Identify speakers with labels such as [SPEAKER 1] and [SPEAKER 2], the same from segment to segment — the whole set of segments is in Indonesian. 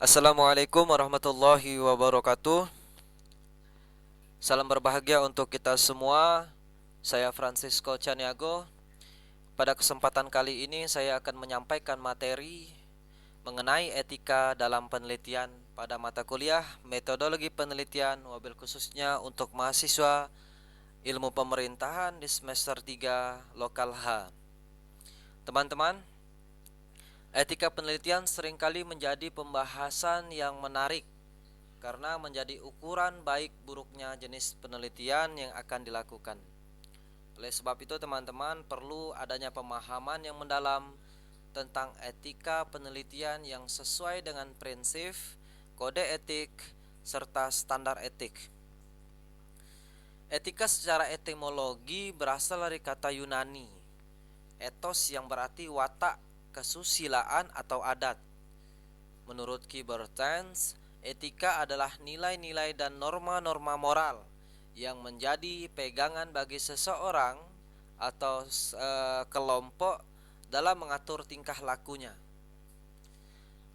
[SPEAKER 1] Assalamualaikum warahmatullahi wabarakatuh. Salam berbahagia untuk kita semua. Saya Francisco Caniago. Pada kesempatan kali ini saya akan menyampaikan materi mengenai etika dalam penelitian pada mata kuliah metodologi penelitian, wabil khususnya untuk mahasiswa ilmu pemerintahan di semester 3 lokal H. Teman-teman, etika penelitian seringkali menjadi pembahasan yang menarik karena menjadi ukuran baik buruknya jenis penelitian yang akan dilakukan. Oleh sebab itu teman-teman perlu adanya pemahaman yang mendalam tentang etika penelitian yang sesuai dengan prinsip, kode etik, serta standar etik. Etika secara etimologi berasal dari kata Yunani, ethos yang berarti watak, kesusilaan atau adat. Menurut Kibertens, etika adalah nilai-nilai dan norma-norma moral yang menjadi pegangan bagi seseorang atau kelompok dalam mengatur tingkah lakunya.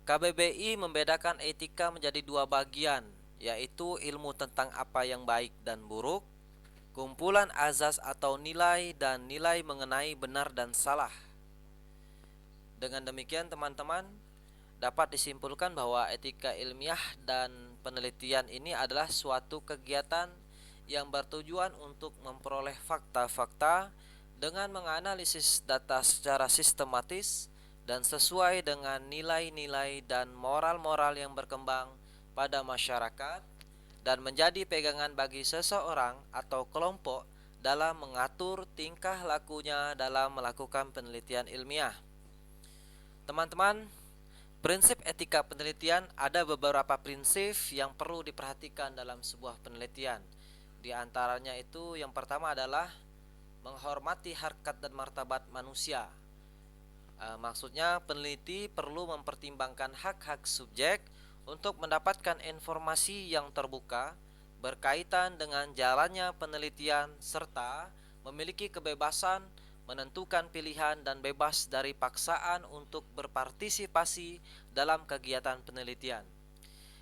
[SPEAKER 1] KBBI membedakan etika menjadi dua bagian, yaitu ilmu tentang apa yang baik dan buruk, kumpulan azas atau nilai, dan nilai mengenai benar dan salah. Dengan demikian teman-teman, dapat disimpulkan bahwa etika ilmiah dan penelitian ini adalah suatu kegiatan yang bertujuan untuk memperoleh fakta-fakta dengan menganalisis data secara sistematis dan sesuai dengan nilai-nilai dan moral-moral yang berkembang pada masyarakat dan menjadi pegangan bagi seseorang atau kelompok dalam mengatur tingkah lakunya dalam melakukan penelitian ilmiah. Teman-teman, prinsip etika penelitian, ada beberapa prinsip yang perlu diperhatikan dalam sebuah penelitian. Di antaranya itu yang pertama adalah menghormati harkat dan martabat manusia. Maksudnya peneliti perlu mempertimbangkan hak-hak subjek untuk mendapatkan informasi yang terbuka berkaitan dengan jalannya penelitian serta memiliki kebebasan menentukan pilihan dan bebas dari paksaan untuk berpartisipasi dalam kegiatan penelitian.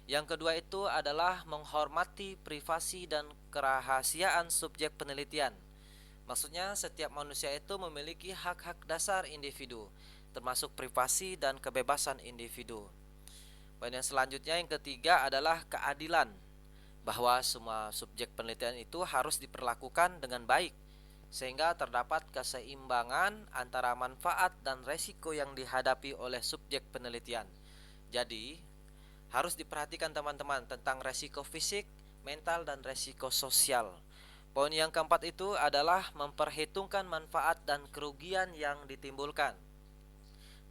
[SPEAKER 1] Yang kedua itu adalah menghormati privasi dan kerahasiaan subjek penelitian. Maksudnya setiap manusia itu memiliki hak-hak dasar individu, termasuk privasi dan kebebasan individu. Poin yang selanjutnya yang ketiga adalah keadilan, bahwa semua subjek penelitian itu harus diperlakukan dengan baik sehingga terdapat keseimbangan antara manfaat dan resiko yang dihadapi oleh subjek penelitian. Jadi, harus diperhatikan teman-teman tentang resiko fisik, mental, dan resiko sosial. Poin yang keempat itu adalah memperhitungkan manfaat dan kerugian yang ditimbulkan.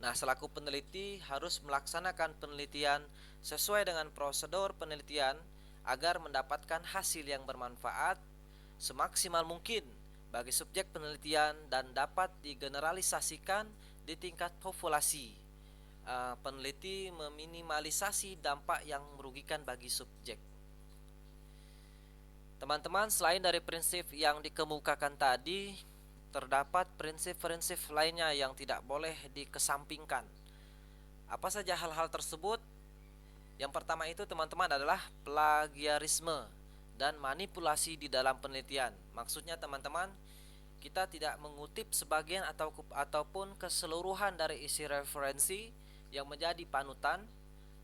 [SPEAKER 1] Nah, selaku peneliti harus melaksanakan penelitian sesuai dengan prosedur penelitian agar mendapatkan hasil yang bermanfaat semaksimal mungkin bagi subjek penelitian dan dapat digeneralisasikan di tingkat populasi. Peneliti meminimalisasi dampak yang merugikan bagi subjek. Teman-teman, selain dari prinsip yang dikemukakan tadi, terdapat prinsip-prinsip lainnya yang tidak boleh dikesampingkan. Apa saja hal-hal tersebut? Yang pertama itu teman-teman adalah plagiarisme dan manipulasi di dalam penelitian. Maksudnya teman-teman, kita tidak mengutip sebagian ataupun keseluruhan dari isi referensi yang menjadi panutan,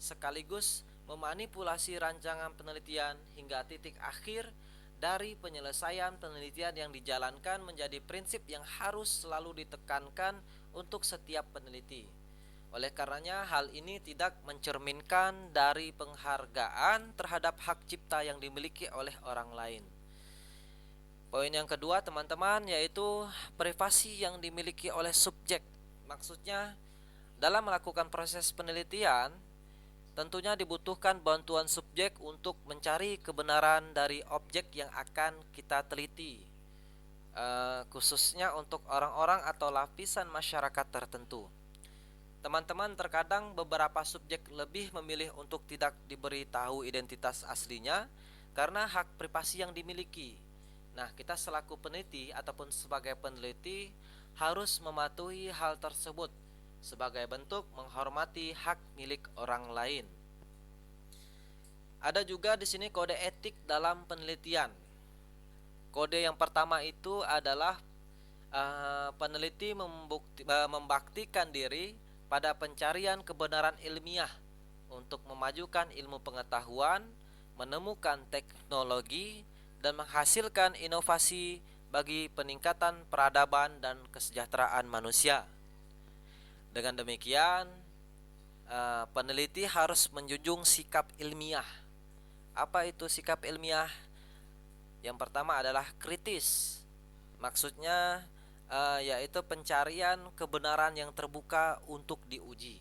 [SPEAKER 1] sekaligus memanipulasi rancangan penelitian hingga titik akhir dari penyelesaian penelitian yang dijalankan menjadi prinsip yang harus selalu ditekankan untuk setiap peneliti. Oleh karenanya hal ini tidak mencerminkan dari penghargaan terhadap hak cipta yang dimiliki oleh orang lain. Poin yang kedua teman-teman yaitu privasi yang dimiliki oleh subjek. Maksudnya dalam melakukan proses penelitian tentunya dibutuhkan bantuan subjek untuk mencari kebenaran dari objek yang akan kita teliti, khususnya untuk orang-orang atau lapisan masyarakat tertentu. Teman-teman, terkadang beberapa subjek lebih memilih untuk tidak diberitahu identitas aslinya karena hak privasi yang dimiliki. Nah, kita selaku peneliti ataupun sebagai peneliti harus mematuhi hal tersebut sebagai bentuk menghormati hak milik orang lain. Ada juga di sini kode etik dalam penelitian. Kode yang pertama itu adalah peneliti membaktikan diri pada pencarian kebenaran ilmiah untuk memajukan ilmu pengetahuan, menemukan teknologi, dan menghasilkan inovasi bagi peningkatan peradaban dan kesejahteraan manusia. Dengan demikian, peneliti harus menjunjung sikap ilmiah. Apa itu sikap ilmiah? Yang pertama adalah kritis. Maksudnya yaitu pencarian kebenaran yang terbuka untuk diuji.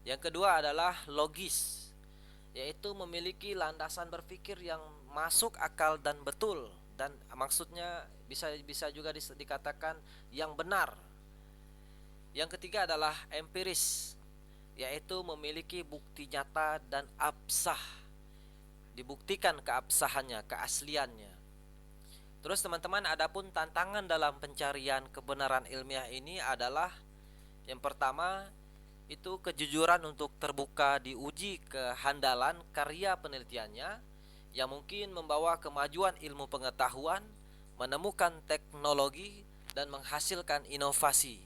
[SPEAKER 1] Yang kedua adalah logis, yaitu memiliki landasan berpikir yang masuk akal dan betul, dan maksudnya bisa juga dikatakan yang benar. Yang ketiga adalah empiris, yaitu memiliki bukti nyata dan absah, dibuktikan keabsahannya, keasliannya. Terus teman-teman, adapun tantangan dalam pencarian kebenaran ilmiah ini adalah yang pertama itu kejujuran untuk terbuka diuji kehandalan karya penelitiannya yang mungkin membawa kemajuan ilmu pengetahuan, menemukan teknologi, dan menghasilkan inovasi.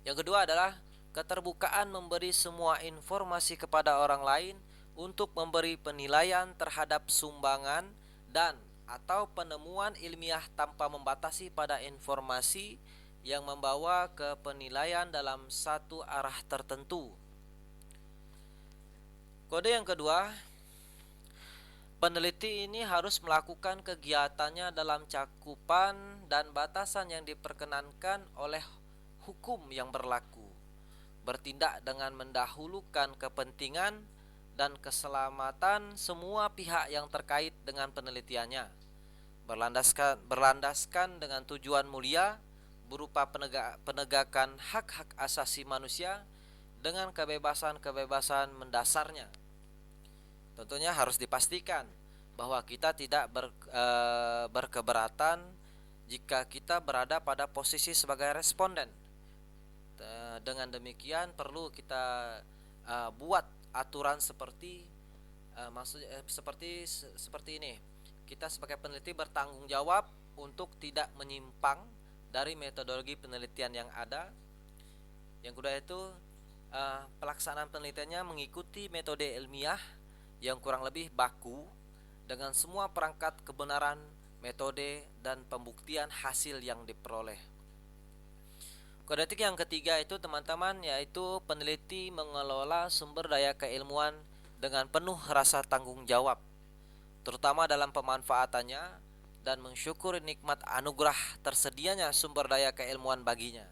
[SPEAKER 1] Yang kedua adalah keterbukaan memberi semua informasi kepada orang lain untuk memberi penilaian terhadap sumbangan dan atau penemuan ilmiah tanpa membatasi pada informasi yang membawa ke penilaian dalam satu arah tertentu. Kode yang kedua, peneliti ini harus melakukan kegiatannya dalam cakupan dan batasan yang diperkenankan oleh hukum yang berlaku, bertindak dengan mendahulukan kepentingan dan keselamatan semua pihak yang terkait dengan penelitiannya, berlandaskan dengan tujuan mulia berupa penegakan hak-hak asasi manusia dengan kebebasan-kebebasan mendasarnya. Tentunya harus dipastikan bahwa kita tidak berkeberatan jika kita berada pada posisi sebagai responden. Dengan demikian perlu kita buat aturan seperti seperti ini. Kita sebagai peneliti bertanggung jawab untuk tidak menyimpang dari metodologi penelitian yang ada. Yang kedua itu pelaksanaan penelitiannya mengikuti metode ilmiah yang kurang lebih baku dengan semua perangkat kebenaran, metode, dan pembuktian hasil yang diperoleh. Kode etik yang ketiga itu teman-teman, yaitu peneliti mengelola sumber daya keilmuan dengan penuh rasa tanggung jawab, terutama dalam pemanfaatannya, dan mensyukuri nikmat anugerah tersedianya sumber daya keilmuan baginya.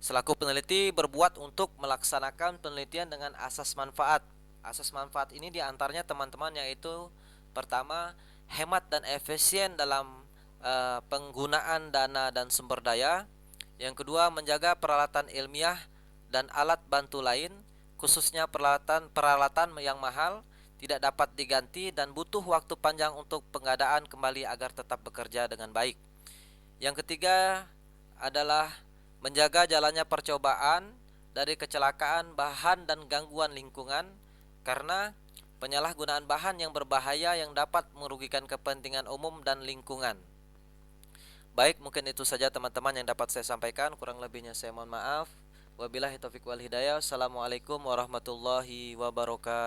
[SPEAKER 1] Selaku peneliti berbuat untuk melaksanakan penelitian dengan asas manfaat. Asas manfaat ini diantaranya teman-teman yaitu pertama, hemat dan efisien dalam penggunaan dana dan sumber daya. Yang kedua, menjaga peralatan ilmiah dan alat bantu lain, khususnya peralatan yang mahal, tidak dapat diganti dan butuh waktu panjang untuk pengadaan kembali agar tetap bekerja dengan baik. Yang ketiga adalah menjaga jalannya percobaan dari kecelakaan bahan dan gangguan lingkungan, karena penyalahgunaan bahan yang berbahaya yang dapat merugikan kepentingan umum dan lingkungan. Baik, mungkin itu saja teman-teman yang dapat saya sampaikan. Kurang lebihnya saya mohon maaf. Wabillahi taufiq wal hidayah. Assalamualaikum warahmatullahi wabarakatuh.